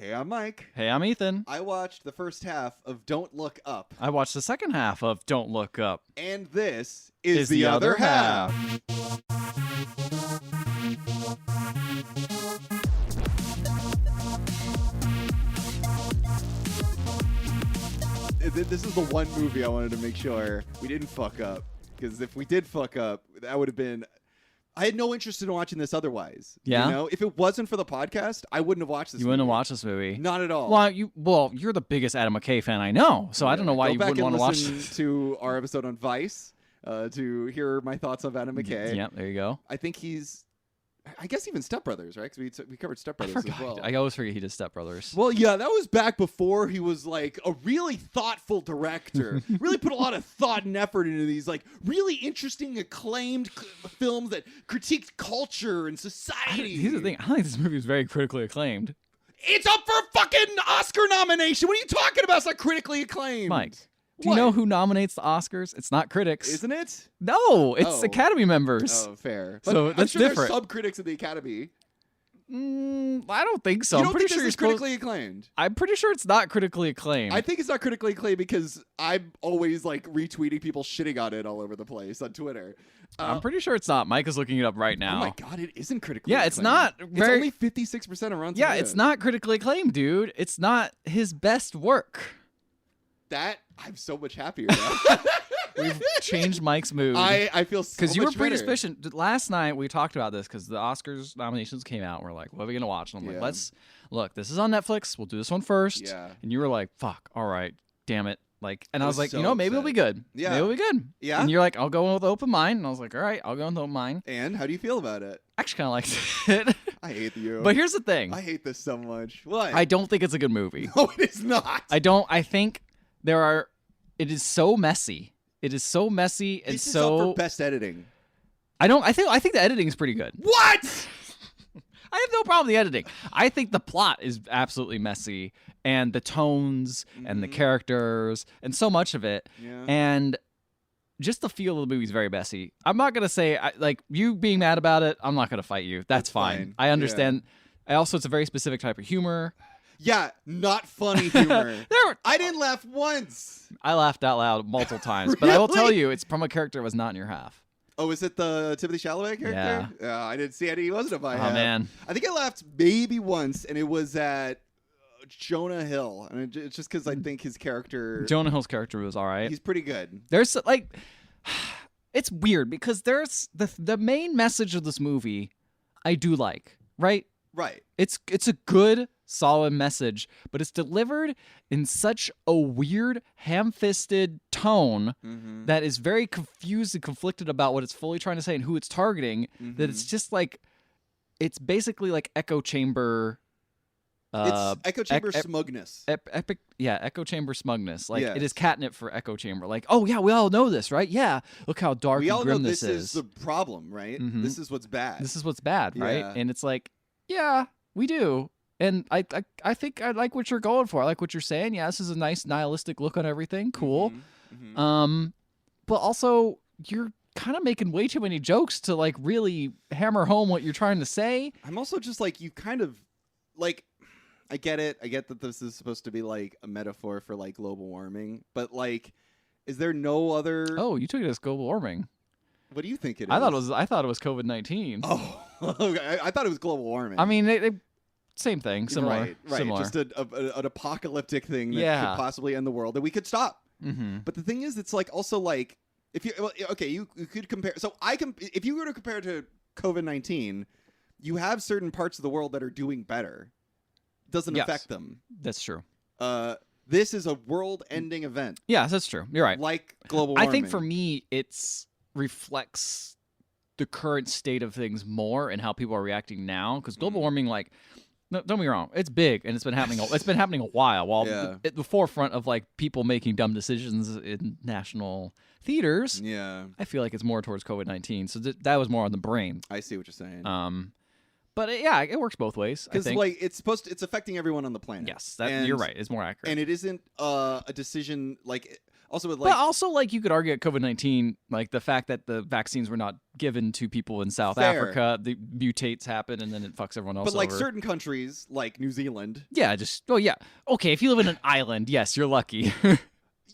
Hey, I'm Mike. Hey, I'm Ethan. I watched the first half of Don't Look Up. I watched the second half of Don't Look Up. And this is the other half. This is the one movie I wanted to make sure we didn't fuck up. Because if we did fuck up, that would have been... I had no interest in watching this otherwise. Yeah? You know? If it wasn't for the podcast, I wouldn't have watched this movie. You wouldn't have watched this movie? Not at all. Well, you're the biggest Adam McKay fan I know, so I don't know why you wouldn't want to watch this. To our episode on Vice to hear my thoughts on Adam McKay. Yeah, there you go. I think he's... I guess even Step Brothers, right? Because we covered Step Brothers as well. I always forget he did Step Brothers. Well, yeah, that was back before he was like a really thoughtful director. Really put a lot of thought and effort into these like really interesting, acclaimed films that critiqued culture and society. Here's the thing. I think this movie was very critically acclaimed. It's up for a fucking Oscar nomination. What are you talking about? It's not critically acclaimed. Mike, do you know who nominates the Oscars? It's not critics. Isn't it? No, it's Academy members. Oh, fair. But So I'm that's sure different. There's sub-critics of the Academy. I don't think so. You don't I'm pretty think sure this is critically acclaimed? I'm pretty sure it's not critically acclaimed. I think it's not critically acclaimed because I'm always like retweeting people shitting on it all over the place on Twitter. I'm pretty sure it's not. Mike is looking it up right now. Oh my god, it isn't critically Yeah, acclaimed. it's not. It's only 56% on Rotten Tomatoes. Yeah, it's not critically acclaimed, dude. It's not his best work. That I'm so much happier now. We've changed Mike's mood. I feel so much because you were better. predispositioned. Last night we talked about this because the Oscars nominations came out. We're like, what are we gonna watch? And I'm like, let's look. This is on Netflix. We'll do this one first. Yeah. And you were like, fuck. All right. Damn it. Like, and I was like, so you know, maybe it'll be good. Yeah. Maybe it'll be good. Yeah. And you're like, I'll go with open mind. And I was like, all right, I'll go with open mind. And how do you feel about it? I actually kind of liked it. I hate you. But here's the thing. I hate this so much. What? I don't think it's a good movie. No, it is not. I think there are. It is so messy. It is so messy and this is so. up for best editing. I think the editing is pretty good. What? I have no problem with the editing. I think the plot is absolutely messy, and the tones and the characters and so much of it, and just the feel of the movie is very messy. I'm not gonna say like you being mad about it. I'm not gonna fight you. That's fine. I understand. Also, it's a very specific type of humor. Yeah, not funny humor. I didn't laugh once. I laughed out loud multiple times, but I will tell you, it's from a character that was not in your half. Oh, is it the Timothy Chalamet character? Yeah. I didn't see it. He wasn't in my half. Oh, man. I think I laughed maybe once, and it was at Jonah Hill. And it's just because I think his character... Jonah Hill's character was all right. He's pretty good. There's, like... It's weird, because there's... The main message of this movie, I do like, right? Right. It's a good, solid message, but it's delivered in such a weird, ham-fisted tone that is very confused and conflicted about what it's fully trying to say and who it's targeting, that it's just like, it's basically like echo chamber... it's echo chamber smugness. Echo chamber smugness. Like, it is catnip for echo chamber. Like, oh yeah, we all know this, right? Yeah, look how dark and grim this is. We all know this is the problem, right? This is what's bad. This is what's bad, right? And it's like, yeah, we do. And I think I like what you're going for. I like what you're saying. Yeah, this is a nice nihilistic look on everything. Cool. But also, you're kind of making way too many jokes to like really hammer home what you're trying to say. I'm also just like, you kind of like, I get it. I get that this is supposed to be like a metaphor for like global warming, but like, is there no other? Oh, you took it as global warming. What do you think it is? I thought it was COVID-19. Oh, okay. I thought it was global warming. I mean, same thing, similar. Right. Similar. Just an apocalyptic thing that could possibly end the world that we could stop. But the thing is, it's like also like if you could compare. So if you were to compare to COVID-19, you have certain parts of the world that are doing better. Doesn't affect them. That's true. This is a world-ending event. Yeah, that's true. You're right. Like global warming. I think for me, it's reflects the current state of things more and how people are reacting now. Because global warming, like, no, don't get me wrong, it's big and it's been happening. It's been happening a while. While at the forefront of like people making dumb decisions in national theaters. Yeah, I feel like it's more towards COVID-19. So that was more on the brain. I see what you're saying. But it works both ways. Because like it's affecting everyone on the planet. Yes, you're right. It's more accurate. And it isn't a decision like Also with but also like you could argue at COVID-19, like the fact that the vaccines were not given to people in South Africa, the mutates happen and then it fucks everyone else But like over. certain countries, like New Zealand. Yeah, okay, if you live in an island, yes, you're lucky.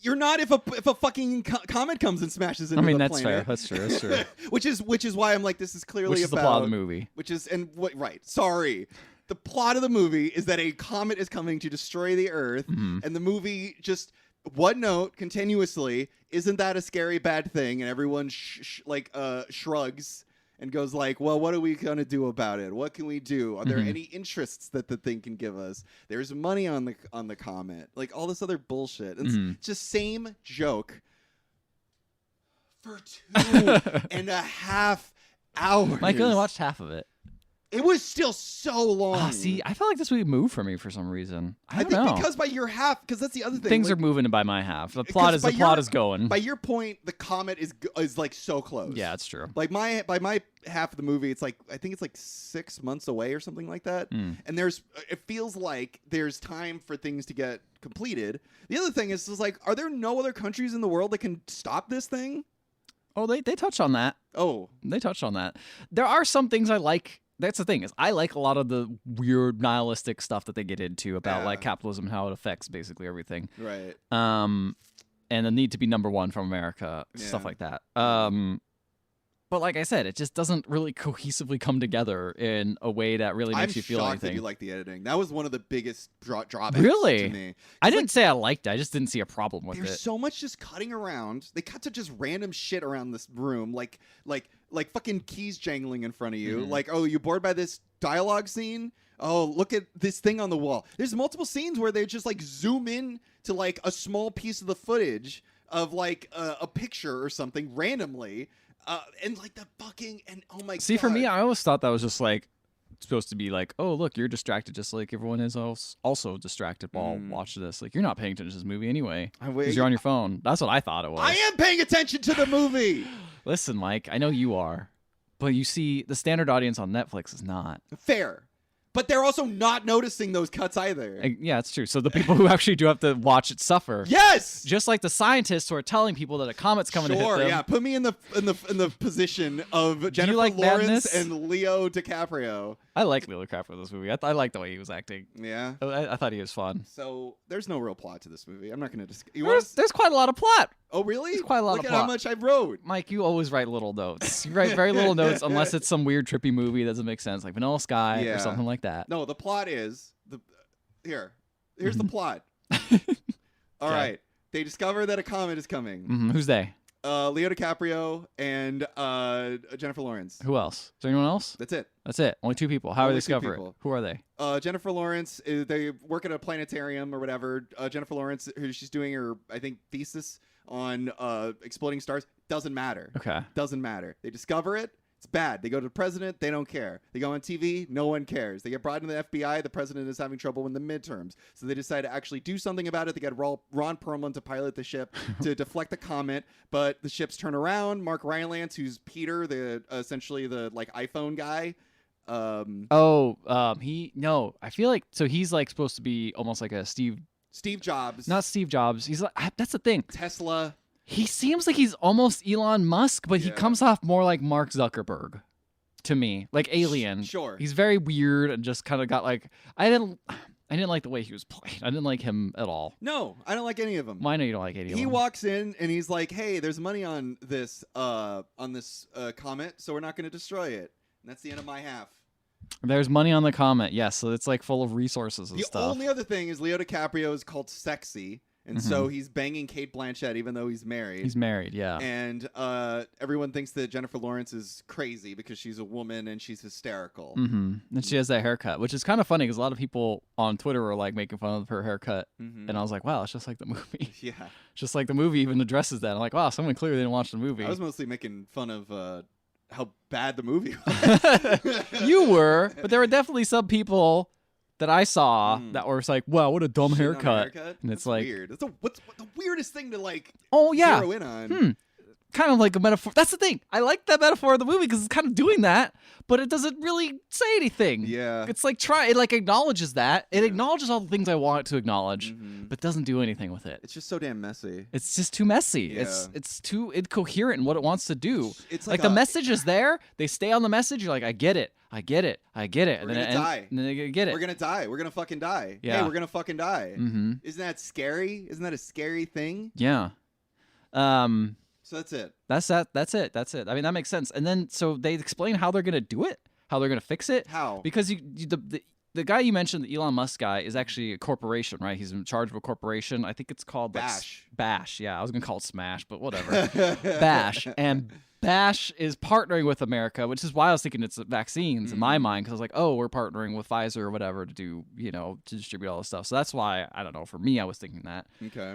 You're not if a fucking comet comes and smashes into the that's planet. Fair. That's true. which is why I'm like, this is clearly the plot of the movie. Right. Sorry. The plot of the movie is that a comet is coming to destroy the Earth, and the movie just one note continuously. Isn't that a scary bad thing? And everyone shrugs and goes like, well, what are we going to do about it? What can we do? Are there any interests that the thing can give us? There's money on the comet. Like all this other bullshit. It's just same joke for 2.5 hours. Mike only watched half of it. It was still so long. See, I felt like this movie moved for me for some reason. I think know. Because by your half, because that's the other thing. Things are moving by my half. The plot is going. By your point, the comet is like so close. Yeah, it's true. Like by my half of the movie, it's like I think it's like 6 months away or something like that. And it feels like there's time for things to get completed. The other thing is like, are there no other countries in the world that can stop this thing? Oh, they touch on that. Oh, they touched on that. There are some things I like. That's the thing is I like a lot of the weird nihilistic stuff that they get into about like capitalism and how it affects basically everything. Right. And the need to be number one from America, stuff like that. But like I said, it just doesn't really cohesively come together in a way that really makes you feel anything. I'm shocked that you like the editing. That was one of the biggest drawbacks really? to me. I didn't say I liked it. I just didn't see a problem with it. There's so much just cutting around. They cut to just random shit around this room, like fucking keys jangling in front of you. Like, oh, you bored by this dialogue scene? Oh, look at this thing on the wall. There's multiple scenes where they just like zoom in to like a small piece of the footage of like a picture or something randomly. And like the fucking oh my god. See, for me, I always thought that was just like supposed to be like, oh look, you're distracted just like everyone is also distracted while watching this. Like you're not paying attention to this movie anyway because you're on your phone. That's what I thought it was. I am paying attention to the movie. Listen, Mike, I know you are, but you see, the standard audience on Netflix is not. Fair. But they're also not noticing those cuts either. Yeah, it's true. So the people who actually do have to watch it suffer. Yes, just like the scientists who are telling people that a comet's coming to hit them. Yeah. Put me in the position of Jennifer Lawrence and Leo DiCaprio. I like Leo DiCaprio in this movie. I like the way he was acting. Yeah, I thought he was fun. So there's no real plot to this movie. I'm not going to. There's quite a lot of plot. Oh, really? There's quite a lot of plot. Look at how much I wrote. Mike, you always write little notes. You write very little notes unless it's some weird trippy movie that doesn't make sense, like Vanilla Sky or something like that. No, the plot is here's the plot. All right. They discover that a comet is coming. Who's they? Leo DiCaprio and Jennifer Lawrence. Who else? Is there anyone else? That's it. That's it. Only two people. How are they discover it? Who are they? Jennifer Lawrence. They work at a planetarium or whatever. Jennifer Lawrence, she's doing her, I think, thesis on exploding stars. Doesn't matter. Okay. Doesn't matter. They discover it. It's bad. They go to the president. They don't care. They go on TV. No one cares. They get brought into the FBI. The president is having trouble in the midterms. So they decide to actually do something about it. They get Ron Perlman to pilot the ship to deflect the comet. But the ships turn around. Mark Rylance, who's Peter, essentially the like iPhone guy. I feel like so he's like supposed to be almost like a Steve Jobs. Not Steve Jobs. He's like that's the thing. Tesla. He seems like he's almost Elon Musk, but he comes off more like Mark Zuckerberg to me, like Alien. Sure. He's very weird and just kind of got like I didn't like the way he was played. I didn't like him at all. No, I don't like any of them. Well, I know you don't like any of them. He walks in and he's like, "Hey, there's money on this comet, so we're not going to destroy it." And that's the end of my half. There's money on the comet, yes. So it's like full of resources and stuff. The only other thing is Leo DiCaprio is called sexy. And so he's banging Cate Blanchett even though he's married. He's married, yeah. And everyone thinks that Jennifer Lawrence is crazy because she's a woman and she's hysterical. And she has that haircut, which is kind of funny because a lot of people on Twitter were like making fun of her haircut. And I was like, wow, it's just like the movie. Yeah. Just like the movie even addresses that. I'm like, wow, someone clearly didn't watch the movie. I was mostly making fun of how bad the movie was. You were, but there were definitely some people that I saw that were like, wow, what a dumb haircut. And it's like weird. What's the weirdest thing to like zero in on? kind of like a metaphor. That's the thing. I like that metaphor of the movie because it's kind of doing that, but it doesn't really say anything. Yeah. It's like it like acknowledges that. It acknowledges all the things I want it to acknowledge, but doesn't do anything with it. It's just so damn messy. It's just too messy. Yeah. It's too incoherent in what it wants to do. It's like the message is there. They stay on the message. You're like, I get it. I get it. I get it. We're gonna die. And then they get it. We're gonna die. We're gonna fucking die. Yeah. Hey, we're gonna fucking die. Mm-hmm. Isn't that scary? Isn't that a scary thing? Yeah. So that's it. That's it. I mean, that makes sense. And then so they explain how they're gonna do it, how they're gonna fix it. How? Because the guy you mentioned, the Elon Musk guy, is actually a corporation, right? He's in charge of a corporation. I think it's called Bash. Bash. Yeah, I was gonna call it Smash, but whatever. Bash. And Bash is partnering with America, which is why I was thinking it's vaccines in my mind, because I was like, oh, we're partnering with Pfizer or whatever to do, to distribute all this stuff. So that's why, I don't know, for me, I was thinking that. Okay.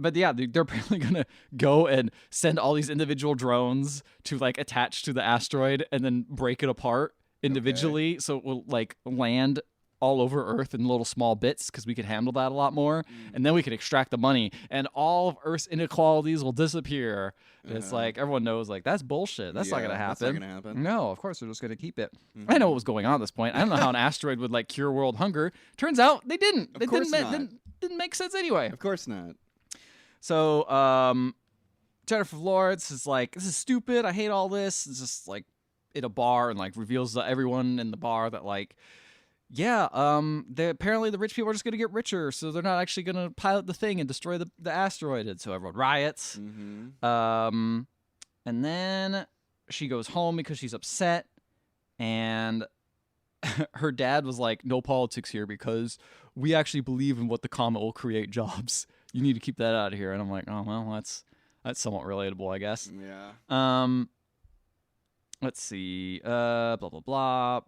But yeah, they're apparently gonna go and send all these individual drones to like attach to the asteroid and then break it apart individually, so it will like land all over Earth in little small bits because we could handle that a lot more, and then we could extract the money, and all of Earth's inequalities will disappear. And it's like everyone knows, like that's bullshit. That's not gonna happen. That's not gonna happen. No, of course they're just gonna keep it. I know what was going on at this point. I don't know how an asteroid would like cure world hunger. Turns out they didn't. Of course not. Didn't make sense anyway. Of course not. So Jennifer Lawrence is like, this is stupid. I hate all this. It's just like in a bar and like reveals to everyone in the bar that like, apparently the rich people are just going to get richer. So they're not actually going to pilot the thing and destroy the asteroid. And so everyone riots. And then she goes home because she's upset. And her dad was like, no politics here because we actually believe in what the comet will create jobs. You need to keep that out of here. And I'm like, oh, well, that's somewhat relatable, I guess. Yeah. Let's see. Blah, blah, blah.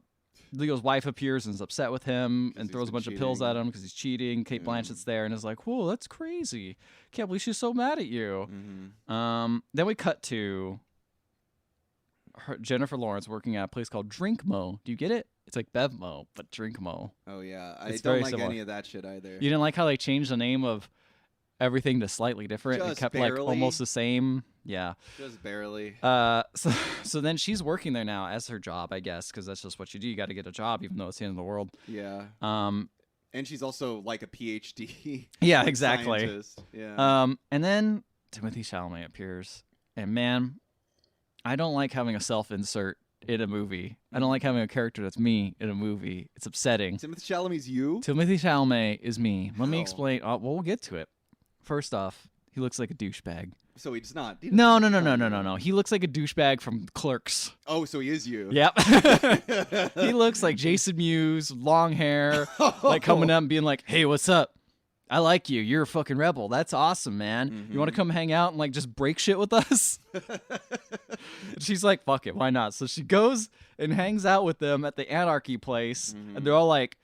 Leo's wife appears and is upset with him and throws a bunch of pills at him because he's cheating. Kate Blanchett's there and is like, whoa, that's crazy. Can't believe she's so mad at you. Then we cut to Jennifer Lawrence working at a place called Drink Mo. Do you get it? It's like Bevmo, but Drink Mo. Oh, yeah. I It's don't very like similar. any of that shit either. You didn't like how they changed the name of everything to slightly different? Just It kept barely. like almost the same. Yeah. Just barely. So then she's working there now as her job, I guess, because that's just what you do. You got to get a job, even though it's the end of the world. Yeah. And she's also like a PhD. Yeah, exactly. Scientist. Yeah. And then Timothée Chalamet appears, and man, I don't like having a self-insert in a movie. I don't like having a character that's me in a movie. It's upsetting. Timothée Chalamet's you? Timothée Chalamet is me. Let me How? explain. Well, we'll get to it. First off, he looks like a douchebag. So he's not. No. He looks like a douchebag from Clerks. Oh, so he is you. Yep. He looks like Jason Mewes, long hair, like coming up and being like, hey, what's up? I like you. You're a fucking rebel. That's awesome, man. You want to come hang out and like just break shit with us? She's like, fuck it. Why not? So she goes and hangs out with them at the Anarchy place. And they're all like,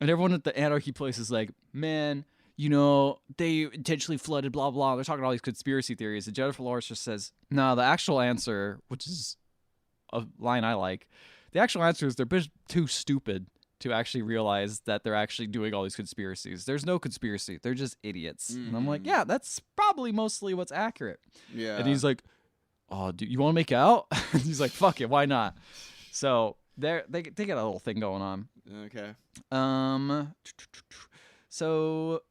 and everyone at the Anarchy place is like, man, they intentionally flooded, blah, blah. They're talking all these conspiracy theories. And Jennifer Lawrence just says, no, the actual answer, which is a line I like, the actual answer is they're too stupid to actually realize that they're actually doing all these conspiracies. There's no conspiracy. They're just idiots. And I'm like, yeah, that's probably mostly what's accurate. Yeah. And he's like, oh, do you want to make out? And he's like, fuck it, why not? So they got a little thing going on. Okay. So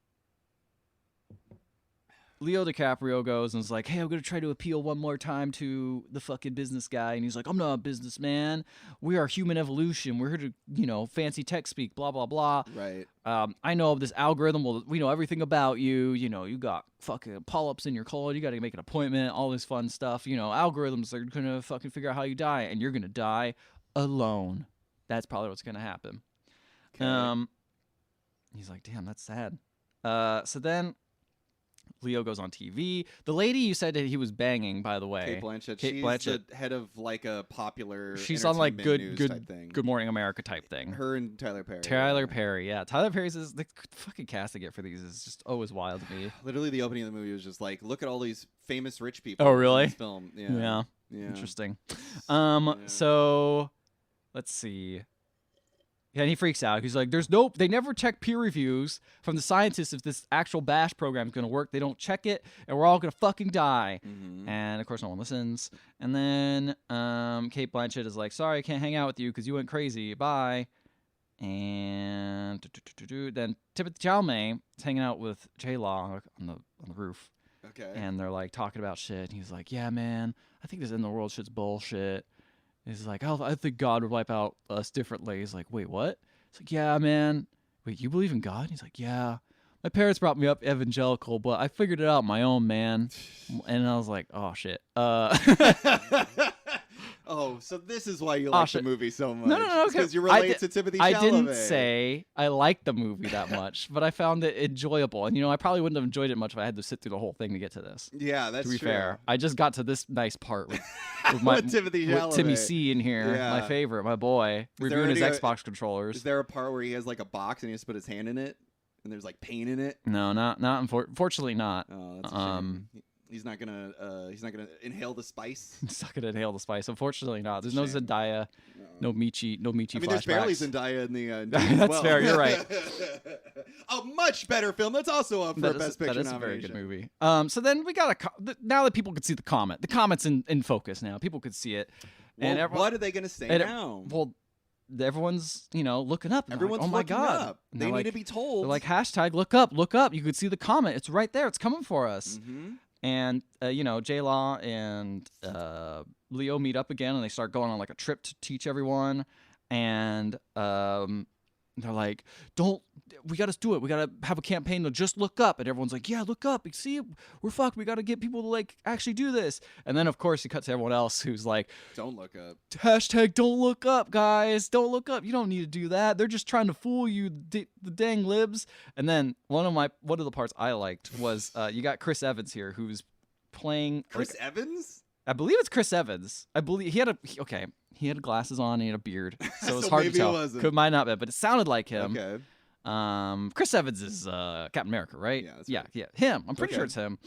Leo DiCaprio goes and is like, hey, I'm going to try to appeal one more time to the fucking business guy. And he's like, I'm not a businessman. We are human evolution. We're here to, fancy tech speak, blah, blah, blah. Right. I know this algorithm. We know everything about you. You got fucking polyps in your colon. You got to make an appointment, all this fun stuff. Algorithms are going to fucking figure out how you die. And you're going to die alone. That's probably what's going to happen. Okay. He's like, damn, that's sad. So then Leo goes on TV. The lady you said that he was banging, by the way, Kate Blanchett. She's the head of like a popular. She's on like news type thing. Good Morning America type thing. Her and Tyler Perry. Tyler Perry, yeah. Tyler Perry's the fucking cast they get for these is just always wild to me. Literally, the opening of the movie was just like, look at all these famous rich people. Oh, really? In this film. Yeah. Interesting. So let's see. And he freaks out. He's like, they never check peer reviews from the scientists if this actual bash program is going to work. They don't check it, and we're all going to fucking die. And, of course, no one listens. And then Kate Blanchett is like, sorry, I can't hang out with you because you went crazy. Bye. And then Timothée Chalamet is hanging out with J-Law on the roof. Okay. And they're, like, talking about shit. And he's like, yeah, man, I think this end of the world shit's bullshit. He's like, oh, I think God would wipe out us differently. He's like, wait, what? He's like, yeah, man. Wait, you believe in God? He's like, yeah. My parents brought me up evangelical, but I figured it out on my own, man. And I was like, oh, shit. Oh, so this is why you like the movie so much. No. Because you relate to Timothée Chalamet. I didn't say I liked the movie that much, but I found it enjoyable. And, I probably wouldn't have enjoyed it much if I had to sit through the whole thing to get to this. Yeah, that's true. To be fair, I just got to this nice part with Timothée Chalamet. With Timmy C in here, my favorite, my boy, reviewing his Xbox controllers. Is there a part where he has, like, a box and he has to put his hand in it? And there's, like, pain in it? No, unfortunately not. Oh, that's a shame. He's not gonna inhale the spice. He's not gonna inhale the spice. Unfortunately, not. There's no Zendaya, no Michi flashbacks. There's barely Zendaya in the. That's fair. You're right. A much better film. That's also up for Best Picture nomination. That is a very good movie. So then we got now that people could see the comet. The comet's in focus now. People could see it. Well, and what are they gonna say now? Well, everyone's looking up. Everyone's like, oh my God. Up. They need to be told. They're like hashtag look up. You could see the comet. It's right there. It's coming for us. And, J-Law and Leo meet up again, and they start going on, like, a trip to teach everyone. And they're like, we got to do it. We got to have a campaign to just look up. And everyone's like, yeah, look up. See, we're fucked. We got to get people to, like, actually do this. And then, of course, he cuts to everyone else who's like, don't look up. Hashtag don't look up, guys. Don't look up. You don't need to do that. They're just trying to fool you, the dang libs. And then one of the parts I liked was you got Chris Evans here who's playing. Chris Evans? I believe it's Chris Evans. I believe he had glasses on and he had a beard, so it was hard to tell. Might not be, but it sounded like him. Okay. Chris Evans is Captain America, right? Yeah, that's right. Yeah. Him. I'm pretty sure it's him,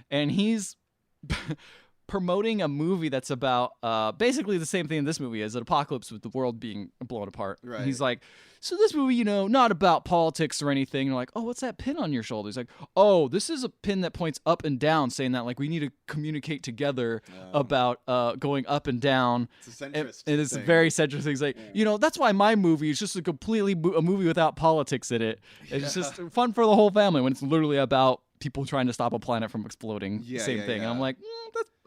and he's promoting a movie that's about basically the same thing this movie is, an apocalypse with the world being blown apart. Right. And he's like, so this movie, not about politics or anything. And they're like, oh, what's that pin on your shoulder? He's like, oh, this is a pin that points up and down, saying that, like, we need to communicate together about going up and down. It's a centrist and it's thing. very centrist thing. He's like, that's why my movie is just a movie without politics in it. It's just fun for the whole family when it's literally about people trying to stop a planet from exploding. Same thing. And I'm like,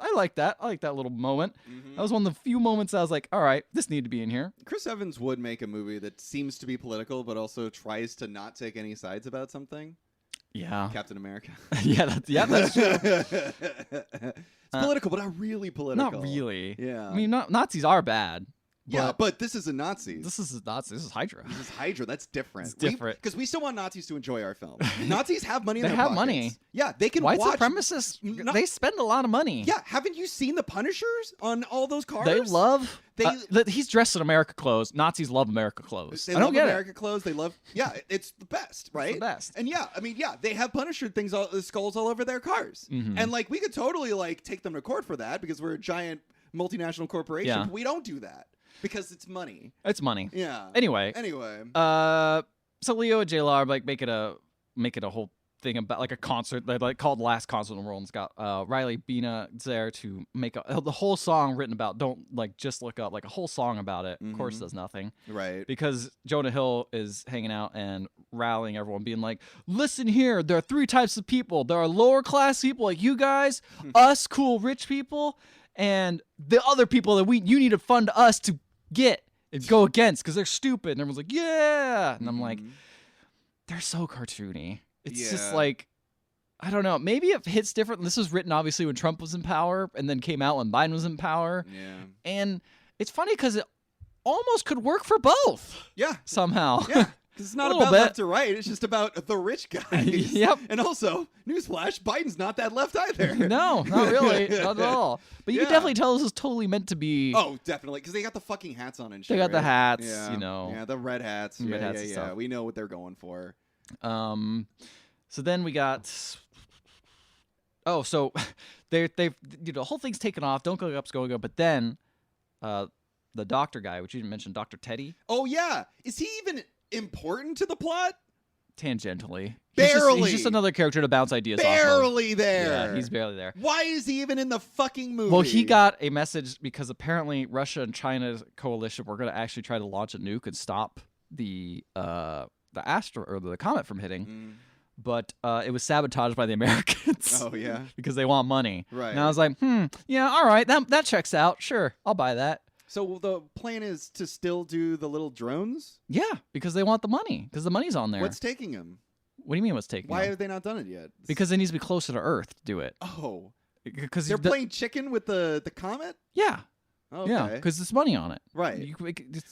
I like that. I like that little moment. That was one of the few moments I was like, all right, this needed to be in here. Chris Evans would make a movie that seems to be political, but also tries to not take any sides about something. Yeah. Captain America. That's true. It's political, but not really political. Not really. Yeah. I mean, Nazis are bad. Yeah, but this is a Nazi. This is Nazi. This is Hydra. This is Hydra. That's different. It's different. Because we still want Nazis to enjoy our film. Nazis have money in their pockets. They have money. Yeah, they can White watch. supremacists, they spend a lot of money. Yeah, haven't you seen the Punishers on all those cars? They love... he's dressed in America clothes. Nazis love America clothes. They love America clothes. They love... Yeah, it's the best, right? It's the best. And they have Punisher skulls all over their cars. And, like, we could totally, like, take them to court for that because we're a giant multinational corporation. Yeah. But we don't do that. Because it's money. It's money. Yeah. Anyway. So Leo and J-Law are like make it a whole thing about like a concert. They like called Last Concert in the World. And it's got Riley Bina there to make the whole song written about don't like just look up, like a whole song about it. Of course does nothing. Right. Because Jonah Hill is hanging out and rallying everyone, being like, listen here, there are 3 types of people. There are lower class people like you guys, us cool rich people, and the other people that you need to fund us to get and go against because they're stupid. And everyone's like, yeah. And I'm like, they're so cartoony. It's just like, I don't know. Maybe it hits different. This was written obviously when Trump was in power and then came out when Biden was in power. Yeah. And it's funny because it almost could work for both. Yeah. Somehow. Yeah. It's not about left or right. It's just about the rich guys. Yep. And also, newsflash, Biden's not that left either. No, not really. Not at all. But you can definitely tell this is totally meant to be. Oh, definitely. Because they got the fucking hats on and shit. They got the hats, Yeah, the red hats. Red Yeah. hats stuff. We know what they're going for. So then we got... Oh, so they've the whole thing's taken off. Don't go up's going up. But then the doctor guy, which you didn't mention, Dr. Teddy. Oh yeah, is he even important to the plot? Tangentially, barely. He's just another character to bounce ideas barely off of. There. Yeah, he's barely there. Why is he even in the fucking movie? Well, he got a message because apparently Russia and China's coalition were going to actually try to launch a nuke and stop the comet from hitting. But it was sabotaged by the Americans. Oh yeah, because they want money. Right. And I was like, yeah, all right, that checks out. Sure, I'll buy that. So the plan is to still do the little drones? Yeah, because they want the money. Because the money's on there. What's taking them? What do you mean what's taking them? Why have they not done it yet? Because it needs to be closer to Earth to do it. Oh. Because they're playing chicken with the comet? Yeah. Okay. Yeah, because there's money on it. Right.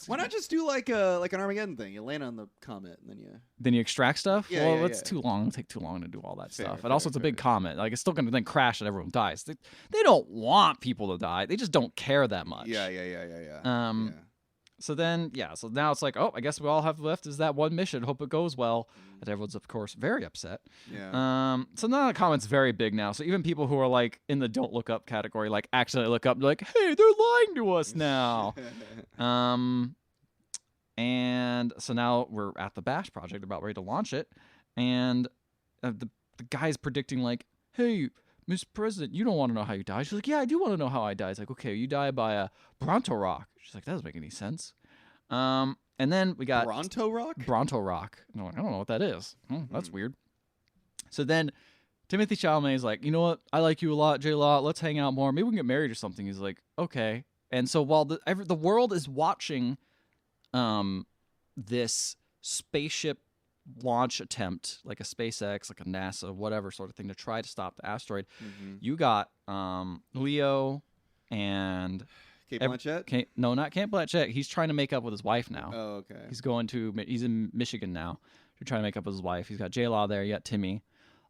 Why not just do like an Armageddon thing? You land on the comet and then you extract stuff? Yeah, well, it's too long. It'll take too long to do all that stuff. Fair, And also, it's a big comet. Like, it's still going to then crash and everyone dies. They don't want people to die. They just don't care that much. Yeah. So then, so now it's like, oh, I guess we all have left is that one mission. Hope it goes well. And everyone's, of course, very upset. Yeah. So now the comment's very big now. So even people who are like in the don't look up category, like accidentally look up, like, hey, they're lying to us now. And so now we're at the Bash project, about ready to launch it, and the guy's predicting like, hey, Mr. President, you don't want to know how you die. She's like, yeah, I do want to know how I die. It's like, okay, you die by a Bronto Rock. She's like, that doesn't make any sense. And then we got Bronto Rock. And I'm like, I don't know what that is. That's weird. So then Timothy Chalamet is like, you know what? I like you a lot, J-Law. Let's hang out more. Maybe we can get married or something. He's like, okay. And so while the world is watching this spaceship launch attempt, like a SpaceX, like a NASA, whatever sort of thing, to try to stop the asteroid, you got Leo and Kate Blanchett? No, not Kate Blanchett. He's trying to make up with his wife now. Oh, okay. He's in Michigan now. They're trying to make up with his wife. He's got J-Law there. You got Timmy,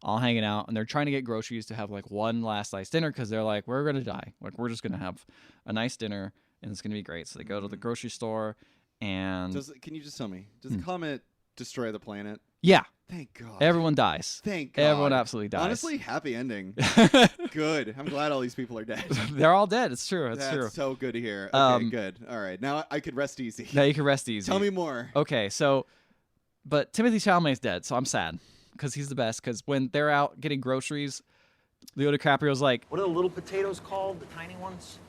all hanging out, and they're trying to get groceries to have like one last nice dinner because they're like, we're gonna die. Like, we're just gonna have a nice dinner and it's gonna be great. So they go to the grocery store, and can you just tell me, does the comet destroy the planet? Yeah. Thank God. Everyone dies. Thank God. Everyone absolutely dies. Honestly, happy ending. Good. I'm glad all these people are dead. They're all dead. It's true. It's true. That's so good to hear. Okay, good. All right. Now I could rest easy. Now you can rest easy. Tell me more. Okay, so, but Timothy Chalamet's dead, so I'm sad because he's the best. Because when they're out getting groceries, Leo DiCaprio's like, what are the little potatoes called? The tiny ones?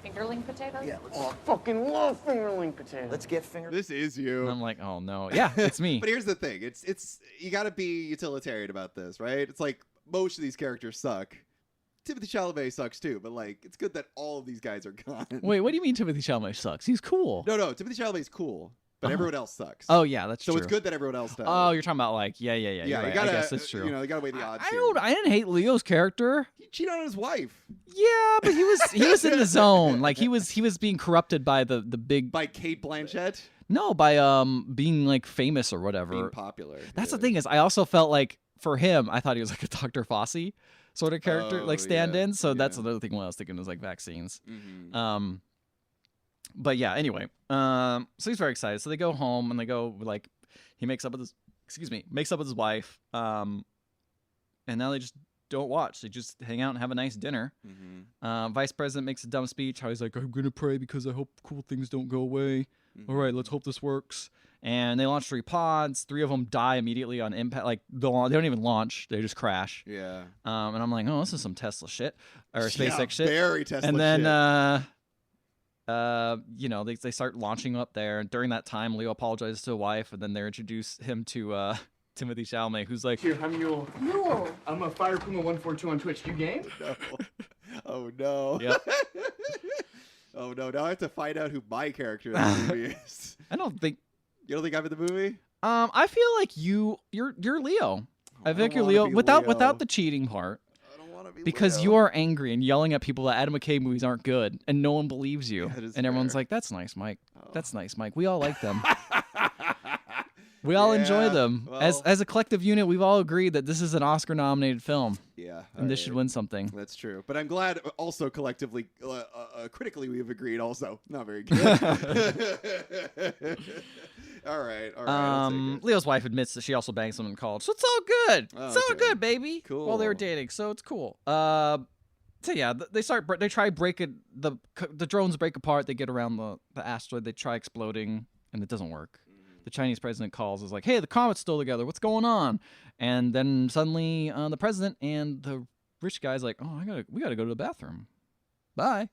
Fingerling potatoes? Yeah, I fucking love fingerling potatoes. Let's get fingerling. This is you. And I'm like, oh no. Yeah, it's me. But here's the thing. It's you got to be utilitarian about this, right? It's like most of these characters suck. Timothy Chalamet sucks too, but like it's good that all of these guys are gone. Wait, what do you mean Timothy Chalamet sucks? He's cool. No, Timothy Chalamet's cool, but everyone else sucks. Oh yeah, that's true. So it's good that everyone else does. Oh, you're talking about like yeah. Yeah, Right. you gotta, I guess that's true. You gotta weigh the odds. I didn't hate Leo's character. He cheated on his wife. Yeah, but he was in the zone. Like he was being corrupted by the big, by Kate Blanchett. No, by being like famous or whatever. Being popular. That's the thing is, I also felt like for him, I thought he was like a Dr. Fossey sort of character, like stand-in. So that's another thing. What I was thinking was like vaccines. Mm-hmm. But yeah. Anyway, so he's very excited. So they go home and they go like he makes up with his wife. And now they just don't watch. They just hang out and have a nice dinner. Vice President makes a dumb speech. How he's like, I'm gonna pray because I hope cool things don't go away. All right, let's hope this works. And they launch 3 pods. 3 of them die immediately on impact. Like they don't even launch; they just crash. Yeah. And I'm like, oh, this is some Tesla shit or SpaceX shit. Very Tesla shit. And then, they start launching up there. And during that time, Leo apologizes to his wife, and then they introduce him to Timothy Chalamet, who's like, here, I'm Mule. I'm a Fire Puma 142 on Twitch. You game? No. Oh no. Yep. Oh no. Now I have to find out who my character in the movie is. I don't think. You don't think I'm in the movie? I feel like you're Leo. I think you're Leo without the cheating part. I don't want to be because Leo. you are angry and yelling at people that Adam McKay movies aren't good, and no one believes you. Yeah, and everyone's like, "That's nice, Mike. That's nice, Mike. We all like them. We all enjoy them. Well, As a collective unit, we've all agreed that this is an Oscar-nominated film. Yeah, and this should win something. That's true. But I'm glad also collectively, critically, we have agreed also. Not very good. All right. Leo's wife admits that she also banged someone in college, so it's all good. It's all good, baby. Cool. While they were dating, so it's cool. So yeah, they try break it. The drones break apart. They get around the asteroid. They try exploding, and it doesn't work. The Chinese president calls, is like, "Hey, the comet's still together. What's going on?" And then suddenly, the president and the rich guy's like, "Oh, we gotta go to the bathroom. Bye."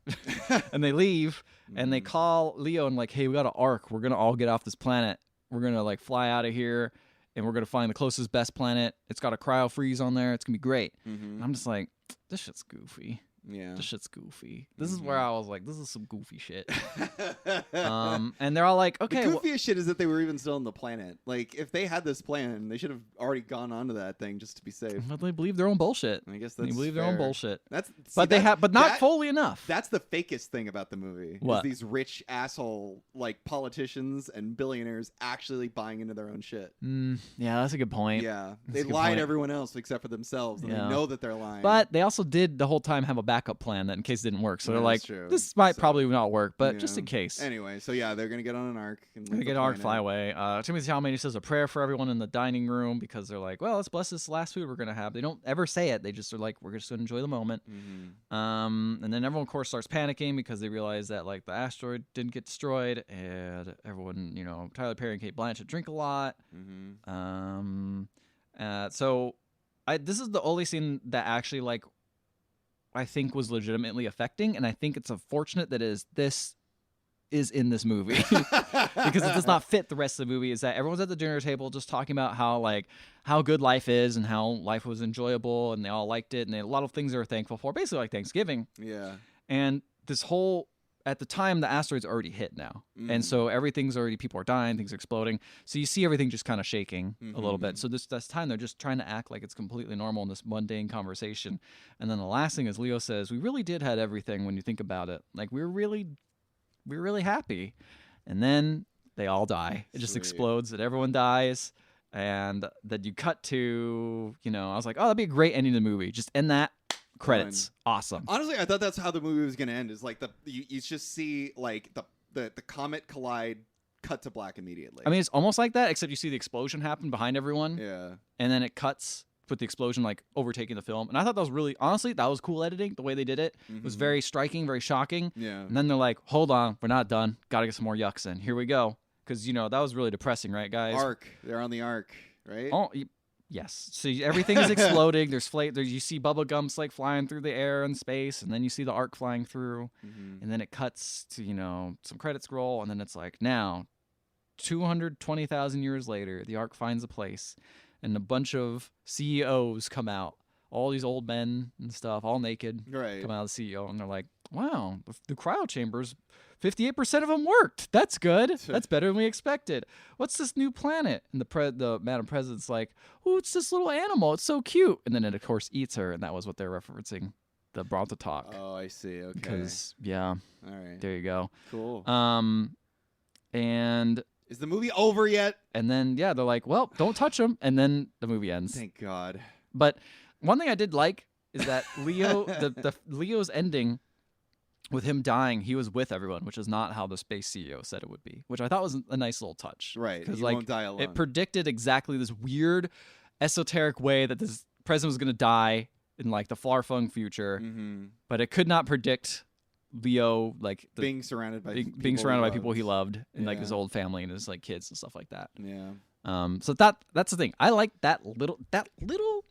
And they leave, and they call Leo and like, "Hey, we got an arc. We're gonna all get off this planet. We're gonna like fly out of here, and we're gonna find the closest best planet. It's got a cryo freeze on there. It's gonna be great." And I'm just like, this shit's goofy. Yeah. This shit's goofy. This is where I was like, this is some goofy shit. And they're all like, okay. The goofiest shit is that they were even still on the planet. Like, if they had this plan, they should have already gone onto that thing just to be safe. But they believe their own bullshit. I guess that's They believe fair. their own bullshit. But not fully enough. That's the fakest thing about the movie. What? Is these rich asshole like politicians and billionaires actually buying into their own shit. Yeah, that's a good point. Yeah. That's They a good lie to point. everyone else except for themselves, and they know that they're lying. But they also did the whole time have a backup plan that in case it didn't work. So they're like, true. this might probably not work, but just in case. Anyway, so yeah, they're gonna get on an arc. And They get an arc, fly away. Timothée Chalamet says a prayer for everyone in the dining room because they're like, well, let's bless this last food we're gonna have. They don't ever say it. They just are like, we're just gonna enjoy the moment. And then everyone, of course, starts panicking because they realize that like the asteroid didn't get destroyed, and everyone, Tyler Perry and Cate Blanchett drink a lot. So this is the only scene that actually like I think was legitimately affecting, and I think it's unfortunate that this is in this movie because it does not fit the rest of the movie. Is that everyone's at the dinner table just talking about how good life is and how life was enjoyable, and they all liked it, and a lot of things they were thankful for, basically like Thanksgiving. Yeah. And this whole at the time, the asteroid's already hit now. And so everything's already, people are dying, things are exploding. So you see everything just kind of shaking a little bit. So this time they're just trying to act like it's completely normal in this mundane conversation. And then the last thing is Leo says, we really did have everything when you think about it. Like we were really happy. And then they all die. It just explodes and everyone dies. And then you cut to, I was like, oh, that'd be a great ending to the movie. Just end that. Credits. Awesome. Honestly, I thought that's how the movie was going to end. Is like you just see like the comet collide, cut to black immediately. I mean, it's almost like that, except you see the explosion happen behind everyone. Yeah. And then it cuts with the explosion like overtaking the film. And I thought that was really, honestly, that was cool editing. The way they did it was very striking, very shocking. Yeah. And then they're like, hold on, we're not done. Got to get some more yucks in. Here we go. Because, that was really depressing, right, guys? Arc. They're on the arc, right? Oh, yes. So everything is exploding. There's you see bubble gums like flying through the air and space, and then you see the arc flying through, and then it cuts to some credits roll, and then it's like now, 220,000 years later, the arc finds a place, and a bunch of CEOs come out. All these old men and stuff, all naked, come out of the CEO, and they're like, "Wow, the cryo chambers." 58% of them worked. That's good. That's better than we expected. What's this new planet? And the Madam President's like, oh, it's this little animal. It's so cute. And then it, of course, eats her. And that was what they're referencing, the Bronto talk. Oh, I see. Okay. Because, yeah. All right. There you go. Cool. And... is the movie over yet? And then, yeah, they're like, well, don't touch him. And then the movie ends. Thank God. But one thing I did like is that Leo, the Leo's ending... with him dying, he was with everyone, which is not how the space CEO said it would be, which I thought was a nice little touch. Right. Because won't die alone. It predicted exactly this weird, esoteric way that this president was going to die in like the far-flung future, but it could not predict Leo being surrounded by people he loved and like his old family and his like kids and stuff like that. Yeah. So that's the thing. I like that little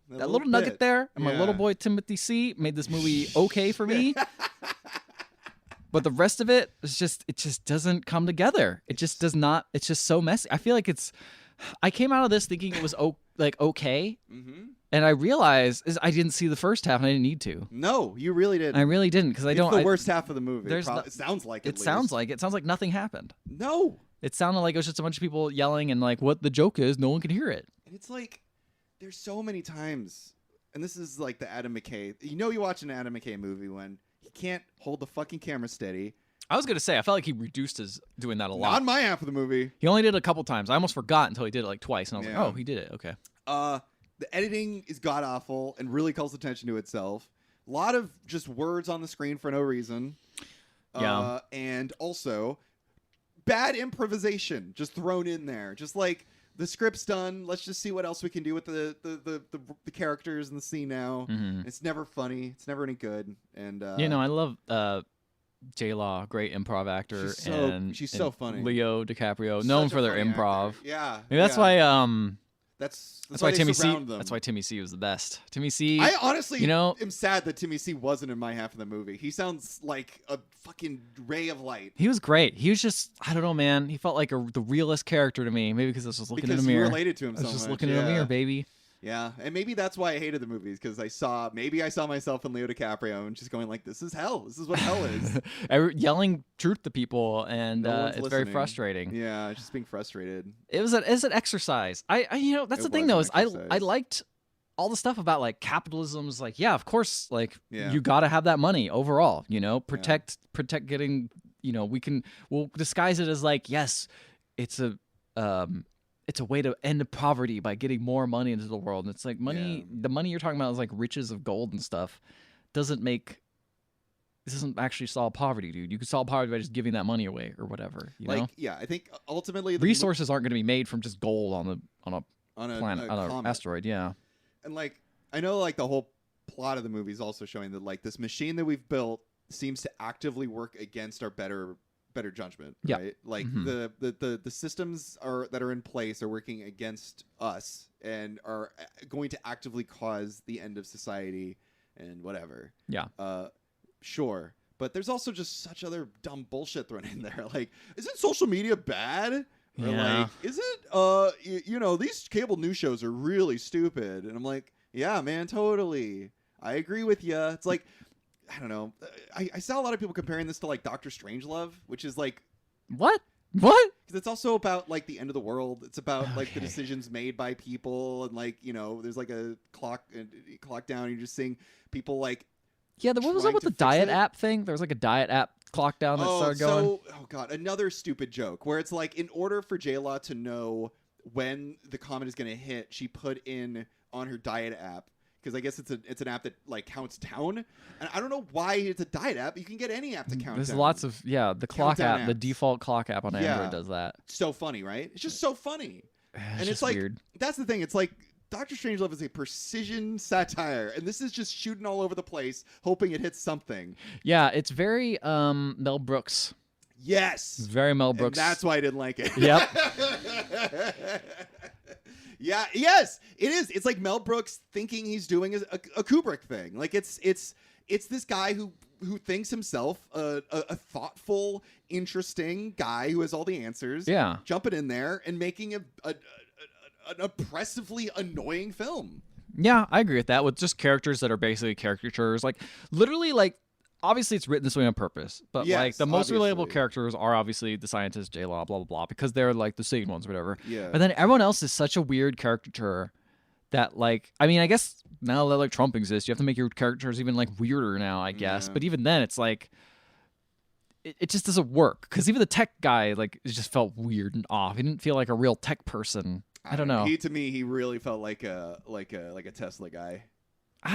nugget there. And my little boy Timothy C made this movie okay for me. But the rest of it is it just doesn't come together. It just does not. It's just so messy. I feel like I came out of this thinking it was okay, and I realized I didn't see the first half and I didn't need to. No, you really didn't. I really didn't because I don't. It's the worst half of the movie. It sounds like it sounds like nothing happened. No, it sounded like it was just a bunch of people yelling and like what the joke is. No one could hear it. And it's like there's so many times, and this is like the Adam McKay. You watch an Adam McKay movie when he can't hold the fucking camera steady. I was going to say, I felt like he reduced his doing that a lot. Not my half of the movie. He only did it a couple times. I almost forgot until he did it like twice. And I was like, oh, he did it. Okay. The editing is god-awful and really calls attention to itself. A lot of just words on the screen for no reason. And also, bad improvisation just thrown in there. Just like the script's done. Let's just see what else we can do with the characters in the scene now. It's never funny. It's never any good. And I love J-Law, great improv actor. She's so funny. Leo DiCaprio, known for their improv. Actor. Yeah. Maybe that's why that's why Timmy C. Them. That's why Timmy C was the best. Timmy C. I honestly, am sad that Timmy C wasn't in my half of the movie. He sounds like a fucking ray of light. He was great. He was just, I don't know, man. He felt like the realest character to me. Maybe because I was just looking in the mirror. Because you related to him so much. I was just looking in the mirror, baby. Yeah, and maybe that's why I hated the movies, because I saw myself in Leo DiCaprio and just going like, this is hell. This is what hell is. Yelling truth to people, and it's very frustrating. Yeah, just being frustrated. It's an exercise. That's the thing though, is I liked all the stuff about like capitalism's like, yeah, of course, like you got to have that money overall, protect getting, we'll disguise it as like, yes, it's a way to end poverty by getting more money into the world. And it's like the money you're talking about is like riches of gold and stuff. This doesn't actually solve poverty, dude. You can solve poverty by just giving that money away or whatever. You know? Yeah, I think ultimately resources aren't going to be made from just gold on a planet, on an asteroid. Yeah. And like, I know like the whole plot of the movie is also showing that like this machine that we've built seems to actively work against our better judgment, right? Like the systems that are in place are working against us and are going to actively cause the end of society and whatever. Yeah. Sure. But there's also just such other dumb bullshit thrown in there. Like, isn't social media bad? Or like, is it, these cable news shows are really stupid. And I'm like, yeah, man, totally. I agree with you. It's like, I don't know. I saw a lot of people comparing this to like Dr. Strangelove, which is like, what? Because it's also about like the end of the world. It's about like the decisions made by people, and like there's like a clock down. And you're just seeing people like. Yeah, what was up with the diet app thing? There was like a diet app clock down that started going. Oh god, another stupid joke where it's like, in order for J-Law to know when the comet is going to hit, she put in on her diet app. Because I guess it's an app that like counts down, and I don't know why it's a diet app. You can get any app to count. There's down. Lots of the clock app, apps. The default clock app on Android does that. So funny, right? It's just so funny, and it's like weird. That's the thing. It's like Dr. Strangelove is a precision satire, and this is just shooting all over the place, hoping it hits something. Yeah, it's very Mel Brooks. Yes, very Mel Brooks. And that's why I didn't like it. Yep. Yeah, yes, it is. It's like Mel Brooks thinking he's doing a Kubrick thing. Like it's this guy who thinks himself a thoughtful, interesting guy who has all the answers. Yeah, jumping in there and making an oppressively annoying film. Yeah, I agree with that. With just characters that are basically caricatures, like literally, like. Obviously, it's written this way on purpose, but like the most relatable characters are obviously the scientist, J-Law, blah, blah, blah, because they're like the sane ones, whatever. Yeah. But then everyone else is such a weird caricature that like, I mean, I guess now that like Trump exists, you have to make your characters even like weirder now, I guess. Yeah. But even then, it's like, it just doesn't work, because even the tech guy, like, it just felt weird and off. He didn't feel like a real tech person. I don't know. To me, he really felt like a Tesla guy.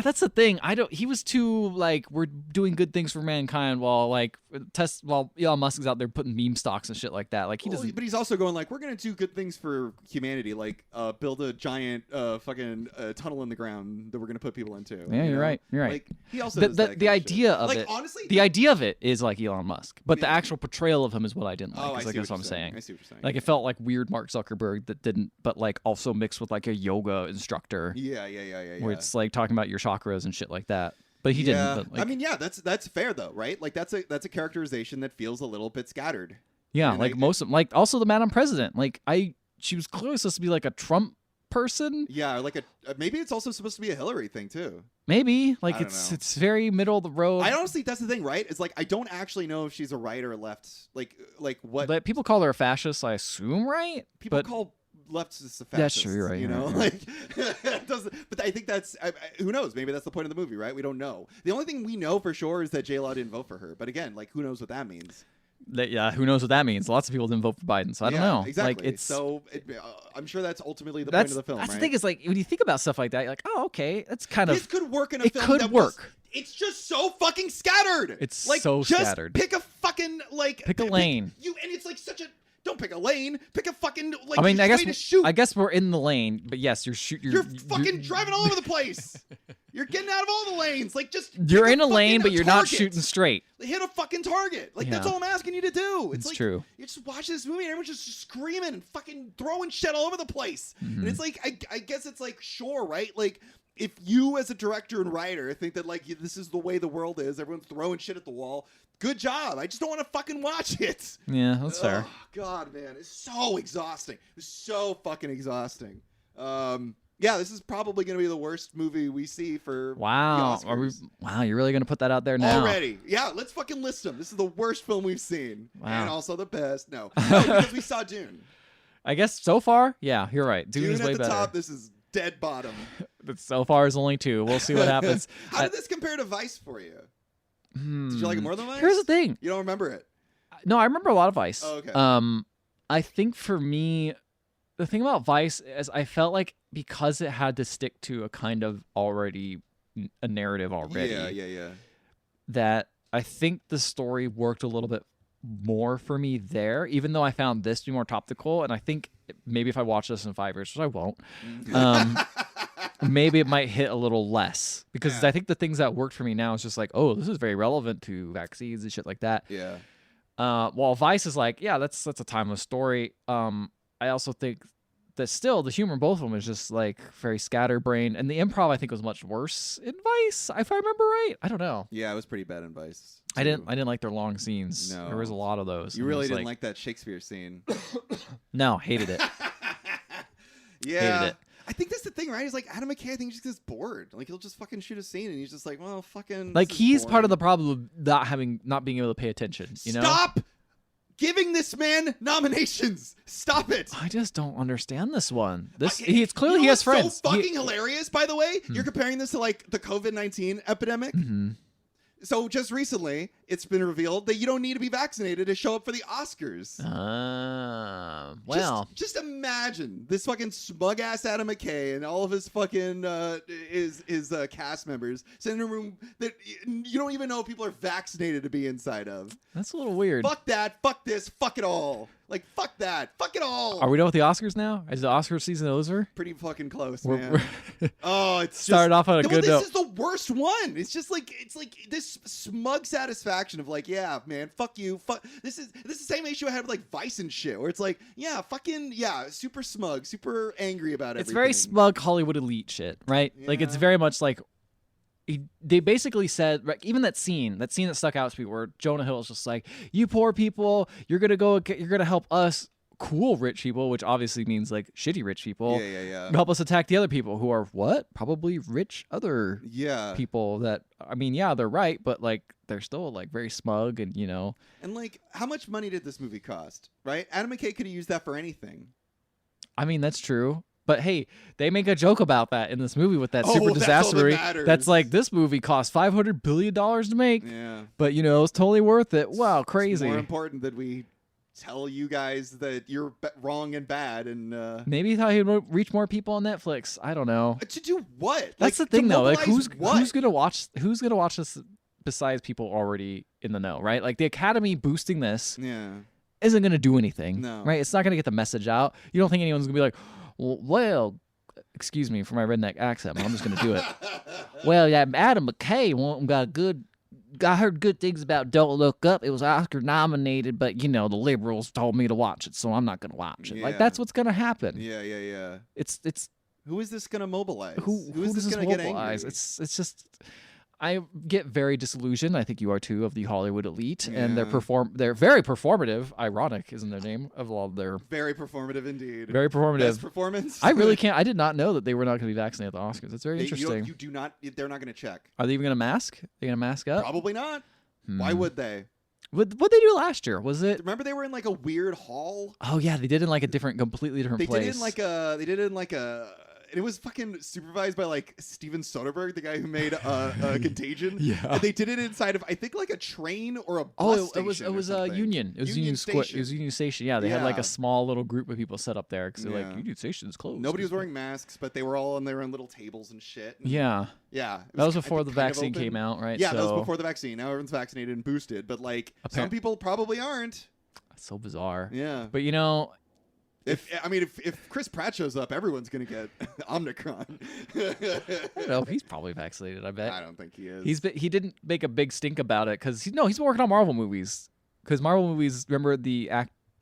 That's the thing. He was too like, we're doing good things for mankind while like Elon Musk is out there putting meme stocks and shit like that. Like he doesn't. But he's also going like, we're gonna do good things for humanity, like build a giant fucking tunnel in the ground that we're gonna put people into. Yeah, you're right. You're right. Like he also the idea of like, it. Honestly, the idea of it is like Elon Musk, but the actual portrayal of him is what I didn't like. I guess what I'm saying. I see what you're saying. Like it felt like weird Mark Zuckerberg that didn't, but like also mixed with like a yoga instructor. Yeah. Where it's like talking about your chakras and shit like that, but he didn't. But like, I mean, yeah, that's fair though, right? Like that's a characterization that feels a little bit scattered. Yeah, and like most of like also the Madam President. Like she was clearly supposed to be like a Trump person. Yeah, or like maybe it's also supposed to be a Hillary thing too. Maybe like it's very middle of the road. I honestly, that's the thing, right? It's like I don't actually know if she's a right or a left. Like what? But people call her a fascist, I assume, right? People call leftists a fascist. That's true, you're right. You know, right. Like, but I think that's who knows? Maybe that's the point of the movie, right? We don't know. The only thing we know for sure is that J-Law didn't vote for her. But again, like, who knows what that means? Yeah, who knows what that means? Lots of people didn't vote for Biden, so I don't know. Exactly. Like, I'm sure that's ultimately the point of the film. That's right? the thing is, like, when you think about stuff like that, you're like, oh, okay, that's kind of. This could work in a film. It could work. It's just so fucking scattered. It's like, so just scattered. Pick a fucking like. Pick a lane. And it's like such a. Don't pick a lane. Pick a fucking like. I mean, way to shoot. I guess we're in the lane, but yes, you're shooting. You're fucking driving all over the place. You're getting out of all the lanes. Like, just you're in a lane, but you're not shooting straight. Hit a fucking target. Like, that's all I'm asking you to do. It's like, true. You just watch this movie and everyone's just screaming and fucking throwing shit all over the place. And it's like, I guess it's like, sure, right? Like, if you as a director and writer think that like this is the way the world is, everyone's throwing shit at the wall. Good job. I just don't want to fucking watch it. Yeah, that's fair. God, man, it's so exhausting. It's so fucking exhausting. Yeah, this is probably going to be the worst movie we see for wow. the Oscars. Wow, you're really going to put that out there now? Already. Yeah, let's fucking list them. This is the worst film we've seen. Wow. And also the best. No, because we saw Dune. I guess so far, yeah, you're right. Dune is way at the better. top, this is dead bottom. So far is only 2. We'll see what happens. How did this compare to Vice for you? Did you like it more than Vice? Here's the thing. You don't remember it? No, I remember a lot of Vice. Oh, okay. I think for me, the thing about Vice is I felt like because it had to stick to a kind of already a narrative already. Yeah. That I think the story worked a little bit more for me there, even though I found this to be more topical. And I think maybe if I watch this in 5 years, which I won't, maybe it might hit a little less because I think the things that worked for me now is just like, oh, this is very relevant to vaccines and shit like that. Yeah. While Vice is like, yeah, that's a timeless story. I also think that still the humor in both of them is just like very scatterbrained, and the improv I think was much worse in Vice, if I remember right. I don't know. Yeah, it was pretty bad in Vice. I didn't like their long scenes. No. There was a lot of those. You really didn't like that Shakespeare scene. No, hated it. Yeah. Hated it. I think that's the thing, right? He's like Adam McKay. I think he just gets bored. Like he'll just fucking shoot a scene, and he's just like, well, fucking. Like he's part of the problem of not being able to pay attention. You know? Stop giving this man nominations. Stop it. I just don't understand this one. It's clearly he has friends. So fucking hilarious, by the way. You're comparing this to like the COVID-19 epidemic. So just recently, it's been revealed that you don't need to be vaccinated to show up for the Oscars. Well, just imagine this fucking smug ass Adam McKay and all of his fucking his cast members sitting in a room that you don't even know people are vaccinated to be inside of. That's a little weird. Fuck that. Fuck this. Fuck it all. Like fuck that. Fuck it all. Are we done with the Oscars now? Is the Oscar season over? Pretty fucking close, man. It's started off on a good note. This is the worst one. It's just like this smug satisfaction of like, yeah, man, fuck you. Fuck. This is the same issue I had with like Vice and shit, where it's like, yeah, fucking yeah, super smug, super angry about everything. It's very smug Hollywood elite shit, right? Yeah. Like it's very much like they basically said, even that scene that stuck out to me where Jonah Hill is just like, you poor people, you're gonna help us cool rich people, which obviously means like shitty rich people. Yeah. Help us attack the other people who are what? Probably rich other people that, I mean, yeah, they're right, but like they're still like very smug and, you know. And like, how much money did this movie cost, right? Adam McKay could have used that for anything. I mean, that's true. But hey, they make a joke about that in this movie with that super disaster. That's like, this movie cost $500 billion to make. Yeah. But, you know, it's totally worth it. Wow, crazy. It's more important that we tell you guys that you're wrong and bad. And maybe he thought he'd reach more people on Netflix. I don't know. To do what? That's the thing, though. Like, who's gonna watch this besides people already in the know, right? Like, the Academy boosting this isn't gonna do anything. No. Right? It's not gonna get the message out. You don't think anyone's gonna be like, well, excuse me for my redneck accent, but I'm just going to do it. Well, yeah, Adam McKay I heard good things about Don't Look Up. It was Oscar nominated, but, you know, the liberals told me to watch it, so I'm not going to watch it. Yeah. Like, that's what's going to happen. Yeah. It's who is this going to mobilize? Who is this going to get angry? It's just... I get very disillusioned. I think you are too, of the Hollywood elite, and they're very performative. Ironic, isn't their name of all their very performative indeed. Very performative. Best performance. I really can't. I did not know that they were not going to be vaccinated at the Oscars. That's very interesting. You do not. They're not going to check. Are they even going to mask? They're going to mask up? Probably not. Why would they? What they do last year? Was it? Remember they were in like a weird hall. Oh yeah, they did in like a completely different place. They did it in like a. And it was fucking supervised by like Steven Soderbergh, the guy who made Contagion. Yeah. And they did it inside of I think like a train or a bus station. It was Union. It was Union Station. It was Union Station. Yeah, they had like a small little group of people set up there because they're like, Union Station is closed. Nobody was wearing masks, but they were all on their own little tables and shit. And yeah. That was before the vaccine came out, right? Yeah, that was before the vaccine. Now everyone's vaccinated and boosted, but like some people probably aren't. so bizarre. Yeah. But you know, if Chris Pratt shows up, everyone's gonna get Omicron. I don't know if he's probably vaccinated. I bet. I don't think he is. He didn't make a big stink about it because he's been working on Marvel movies. Because Marvel movies, remember the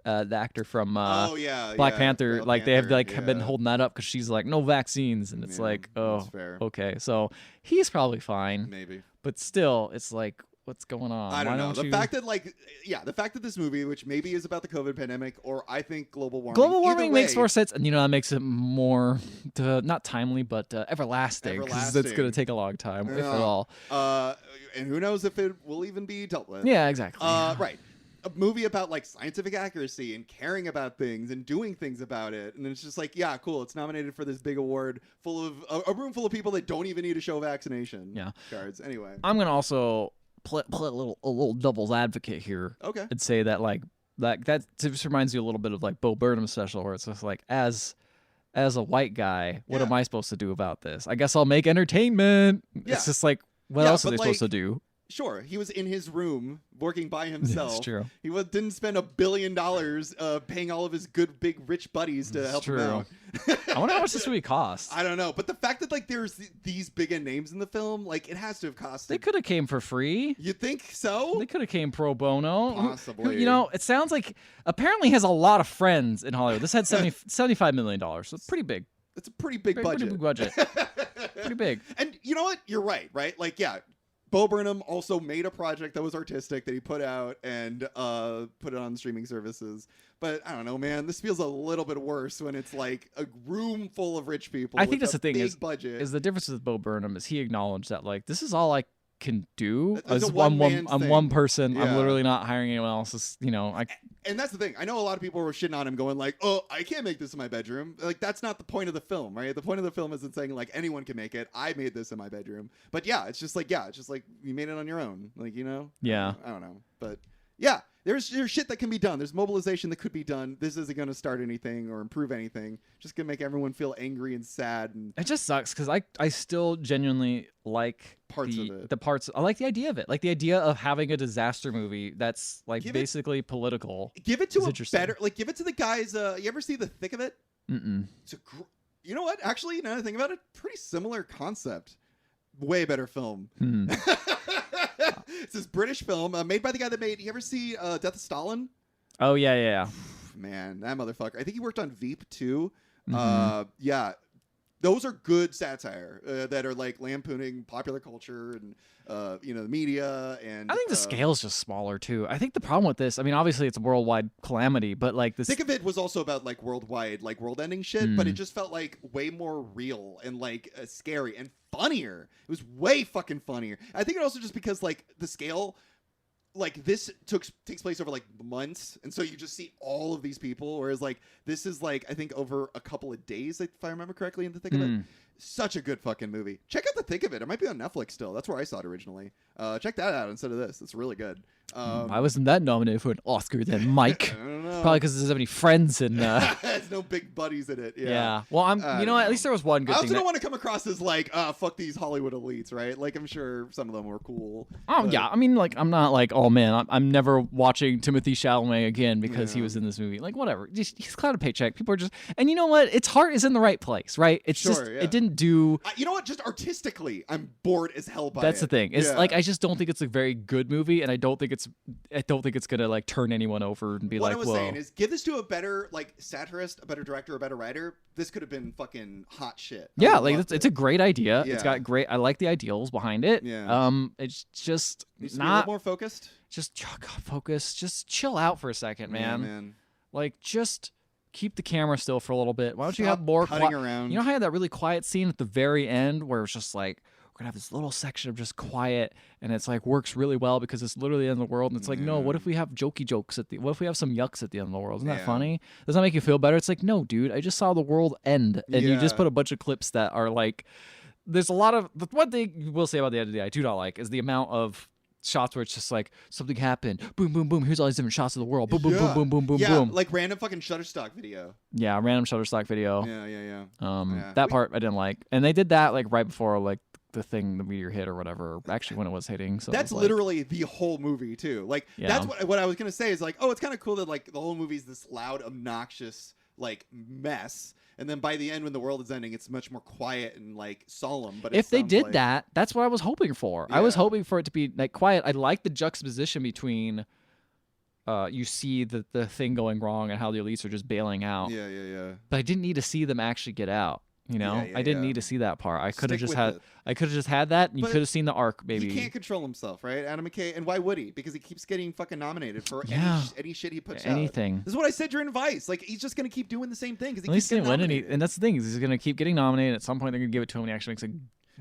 actor from Black Panther, like they have like have been holding that up because she's like no vaccines, and it's like, oh, okay, so he's probably fine, maybe, but still, it's like, what's going on? I don't know. The fact that this movie, which maybe is about the COVID pandemic, or I think global warming makes more sense, and that makes it more not timely, but everlasting, because it's going to take a long time, if at all. And who knows if it will even be dealt with? Yeah, exactly. Right. A movie about like scientific accuracy and caring about things and doing things about it, and it's just like, yeah, cool. It's nominated for this big award full of a room full of people that don't even need to show vaccination cards. Anyway, I'm gonna also play a little devil's advocate here. Okay. And say that that just reminds you a little bit of like Bo Burnham's special, where it's just like, as a white guy, what am I supposed to do about this? I guess I'll make entertainment. Yeah. It's just like, what else are they supposed to do? Sure, he was in his room working by himself. That's true. He didn't spend $1 billion paying all of his good, big, rich buddies to help him out. I wonder how much this movie cost. I don't know, but the fact that like there's these big names in the film, like it has to have cost. They could have came for free. You think so? They could have came pro bono. Possibly. You know, it sounds like apparently he has a lot of friends in Hollywood. This had $75 million, so it's pretty big. It's a pretty big budget. Pretty big budget. Pretty big. And you know what? You're right? Like, yeah. Bo Burnham also made a project that was artistic that he put out and put it on streaming services. But I don't know, man. This feels a little bit worse when it's like a room full of rich people. I think that's the thing is the difference with Bo Burnham is he acknowledged that like this is all I can do. I'm one person. Yeah. I'm literally not hiring anyone else. It's, and that's the thing. I know a lot of people were shitting on him, going like, "Oh, I can't make this in my bedroom." Like that's not the point of the film, right? The point of the film isn't saying like anyone can make it. I made this in my bedroom, but it's just like you made it on your own, like Yeah. I don't know, but yeah. There's shit that can be done. There's mobilization that could be done. This isn't going to start anything or improve anything. Just going to make everyone feel angry and sad. And it just sucks because I still genuinely like parts of it. The parts. I like the idea of it. Like the idea of having a disaster movie that's like basically political. Give it to a better. Like give it to the guys. You ever see The Thick of It? Mm-mm. It's you know what? Actually, now that I think about it, pretty similar concept. Way better film. It's this British film made by the guy that made. You ever see Death of Stalin? Oh yeah. Man, that motherfucker. I think he worked on Veep too. Mm-hmm. Yeah, those are good satire that are like lampooning popular culture and the media. And I think the scale's just smaller too. I think the problem with this, I mean, obviously it's a worldwide calamity, but like this. Thick of It was also about like worldwide, like world-ending shit, but it just felt like way more real and like scary and funnier. It was way fucking funnier. I think it also just because like the scale. Like this takes place over like months, and so you just see all of these people. Whereas like this is like I think over a couple of days, if I remember correctly, in The Thick of It. Such a good fucking movie. Check out The Thick of It. It might be on Netflix still. That's where I saw it originally. Check that out instead of this. It's really good. Why wasn't that nominated for an Oscar then, Mike? I don't know. Probably because it doesn't have any friends in. There's no big buddies in it. Yeah. Well, you know what? At least there was one good thing. I also don't want to come across as like, fuck these Hollywood elites, right? Like, I'm sure some of them were cool. Oh, yeah. I mean, like, I'm not like, oh, man, I'm never watching Timothée Chalamet again because he was in this movie. Like, whatever. He's got a paycheck. People are just... And you know what? Its heart is in the right place, right? It's it didn't do... you know what? Just artistically, I'm bored as hell by it. That's the thing. It's like, I just don't think it's a very good movie, and I don't think it's gonna like turn anyone over and be what like, I was saying is give this to a better like satirist, a better director, a better writer. This could have been fucking hot shit. Yeah, like it's a great idea. Yeah. It's got I like the ideals behind it. Yeah. It's just needs to be a little more focused. Just focus. Just chill out for a second, man. Yeah, man. Like just keep the camera still for a little bit. Why don't you Stop have more cutting around? You know how I had that really quiet scene at the very end where it's just like we're gonna have this little section of just quiet, and it's like works really well because it's literally the end of the world. And it's like, no, what if we have jokey jokes what if we have some yucks at the end of the world? Isn't that funny? Does that make you feel better? It's like, no, dude, I just saw the world end, and you just put a bunch of clips that are like, there's a lot of one thing you will say about the end of the day I do not like is the amount of shots where it's just like something happened, boom, boom, boom. Here's all these different shots of the world, boom, boom, boom, boom, boom, boom, boom. Like random fucking Shutterstock video. Yeah, random Shutterstock video. Yeah. That part I didn't like, and they did that like right before like the meteor hit or whatever. Actually, when it was hitting. So that's literally the whole movie too. Like that's what I was gonna say is like, oh, it's kind of cool that like the whole movie is this loud, obnoxious like mess. And then by the end, when the world is ending, it's much more quiet and like solemn. But if they did that, that's what I was hoping for. Yeah. I was hoping for it to be like quiet. I like the juxtaposition between you see the thing going wrong and how the elites are just bailing out. Yeah. But I didn't need to see them actually get out. You know, I didn't need to see that part. I could have just had that, and you could have seen the arc. Maybe he can't control himself, right? Adam McKay, and why would he? Because he keeps getting fucking nominated for any shit he puts out. This is what I said during Vice. Like he's just gonna keep doing the same thing because he keeps getting nominated. And that's the thing, is he's gonna keep getting nominated. At some point, they're gonna give it to him, and he actually makes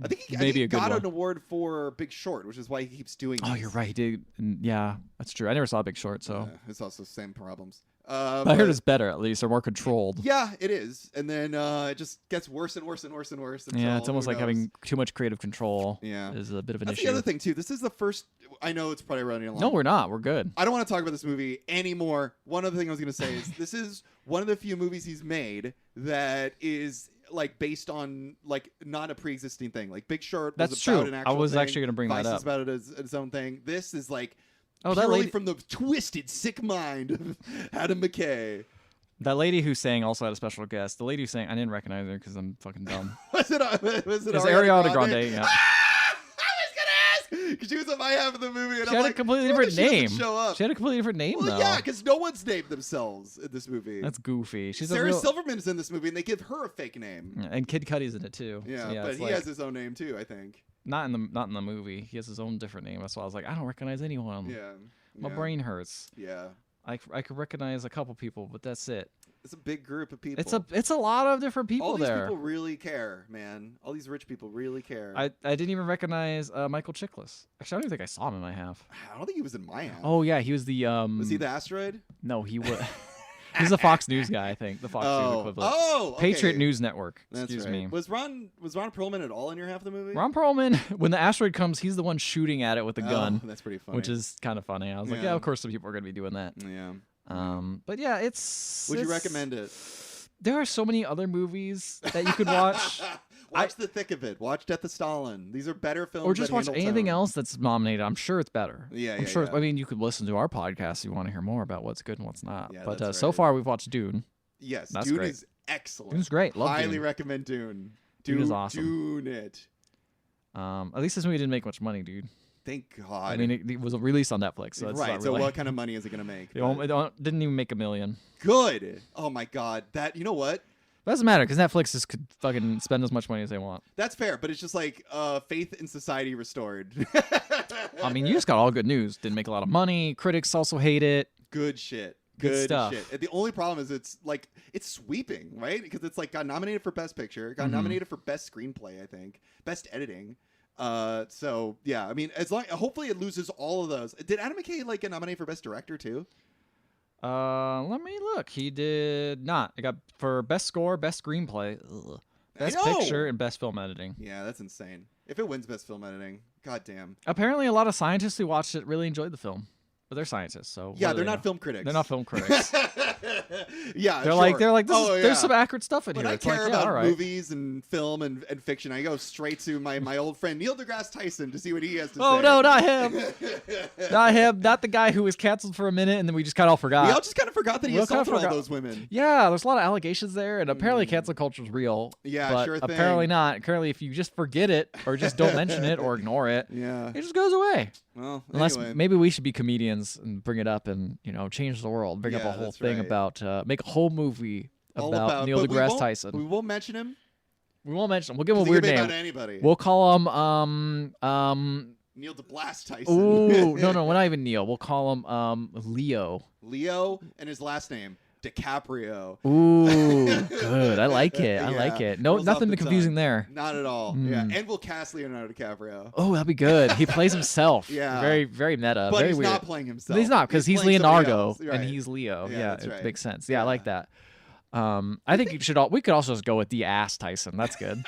I think he got an award for Big Short, which is why he keeps doing this. Oh, you're right. He did. Yeah, that's true. I never saw Big Short, so it's also the same problems. I heard it's better, at least, or more controlled. Yeah, it is. And then it just gets worse and worse and worse and worse. Yeah, it's almost like having too much creative control. Yeah, is a bit of an issue. That's the other thing too. This is the first. I know it's probably running along. No, we're not. We're good. I don't want to talk about this movie anymore. One other thing I was going to say is this is one of the few movies he's made that is like based on like not a pre-existing thing. Like Big Short was That's about true. an actual I was thing. actually going to bring Vice that up. is about it as its own thing. This is like that purely lady... from the twisted, sick mind of Adam McKay. That lady who sang also had a special guest. The lady who sang, I didn't recognize her because I'm fucking dumb. was it Ariana Grande? Yeah. Because she was on my half of the movie, and she had a completely different name. Show up. She had a completely different name, though. Yeah, because no one's named themselves in this movie. That's goofy. Sarah Silverman's in this movie, and they give her a fake name. Yeah, and Kid Cudi's in it too. Yeah, so but he has his own name too, I think. Not in the movie. He has his own different name. That's why I was like, I don't recognize anyone. Yeah. My brain hurts. Yeah. I could recognize a couple people, but that's it. It's a big group of people. It's a lot of different people there. All these people really care, man. All these rich people really care. I didn't even recognize Michael Chiklis. Actually, I don't even think I saw him in my half. I don't think he was in my half. Oh yeah, he was the Was he the asteroid? No, he was. He's the Fox News guy, I think. The Fox News equivalent. Oh, okay. Patriot News Network. Excuse right. me. Was Ron Perlman at all in your half of the movie? Ron Perlman, when the asteroid comes, he's the one shooting at it with a gun. That's pretty funny. Which is kind of funny. I was like, yeah, of course some people are going to be doing that. Yeah. But yeah, it's. Would you recommend it? There are so many other movies that you could watch. Watch The Thick of It. Watch Death of Stalin. These are better films. Or just watch anything else that's nominated. I'm sure it's better. Yeah, I'm sure. I mean, you could listen to our podcast if you want to hear more about what's good and what's not. Yeah, but right. So far, we've watched Dune. Yes, that's Dune great. is excellent. Dune's great. Love Highly Dune. recommend Dune. Dune is awesome. Dune it. At least this movie didn't make much money, dude. Thank God. I mean, it was released on Netflix, so it's right. not So really... what kind of money is it going to make? It didn't even make $1 million. Good. Oh my God. You know what? It doesn't matter because Netflix just could fucking spend as much money as they want. That's fair, but it's just like faith in society restored. I mean, you just got all good news. Didn't make a lot of money. Critics also hate it. Good shit. Good stuff. Shit. The only problem is it's sweeping, right? Because it's like got nominated for Best Picture, got nominated for Best Screenplay, I think, Best Editing. So yeah, I mean, hopefully it loses all of those. Did Adam McKay get nominated for Best Director too? Let me look. He did not. It got for Best Score, Best Screenplay, Best Picture, and Best Film Editing. Yeah, that's insane. If it wins Best Film Editing, goddamn. Apparently, a lot of scientists who watched it really enjoyed the film. But they're scientists, so yeah, they're not film critics. They're not film critics. Yeah, they're sure. like there's some accurate stuff in when here. I It's care like, about movies and film and fiction, I go straight to my old friend Neil deGrasse Tyson to see what he has to say. Oh no, not him! Not him! Not the guy who was canceled for a minute and then we just kind of all forgot. We all just kind of forgot that he assaulted all those women. Yeah, there's a lot of allegations there, and apparently cancel culture is real. Yeah, but sure thing. Apparently not. Apparently, if you just forget it or just don't mention it or ignore it, yeah, it just goes away. Well, unless anyway. maybe we should be comedians and bring it up and change the world, bring up a whole thing about make a whole movie about Neil deGrasse Tyson. We won't mention him. We won't mention him. We'll give him a weird name. About anybody. We'll call him Neil deGrasse Tyson. Ooh, no, we're not even Neil. We'll call him Leo. Leo and his last name DiCaprio. Ooh, good. I like it. I like it. No, nothing confusing there. Not at all. Yeah, and we'll cast Leonardo DiCaprio. Oh, that'd be good. He plays himself. Yeah, very, very meta. But very he's weird. not playing himself. He's not because he's Leonardo and he's Leo. Yeah, it makes sense. Yeah, I like that. I think you should. We could also just go with the ass Tyson. That's good.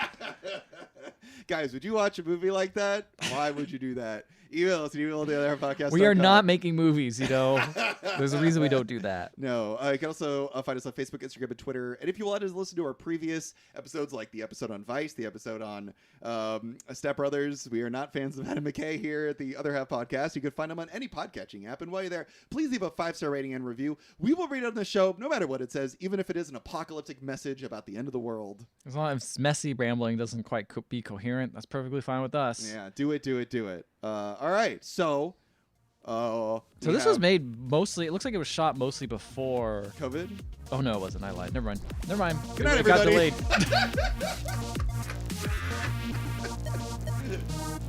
Guys, would you watch a movie like that? Why would you do that? Email us at email@theotherhalfpodcast.com. We are not making movies, There's a reason we don't do that. No. You can also find us on Facebook, Instagram, and Twitter. And if you wanted to listen to our previous episodes, like the episode on Vice, the episode on Step Brothers, we are not fans of Adam McKay here at the Other Half Podcast. You can find them on any podcatching app. And while you're there, please leave a 5-star rating and review. We will read it on the show, no matter what it says, even if it is an apocalyptic message about the end of the world. As long as messy rambling doesn't quite be coherent, that's perfectly fine with us. Yeah, do it. All right, so this was made mostly. It looks like it was shot mostly before COVID. Oh no, it wasn't. I lied. Never mind. Good night, it got everybody. delayed.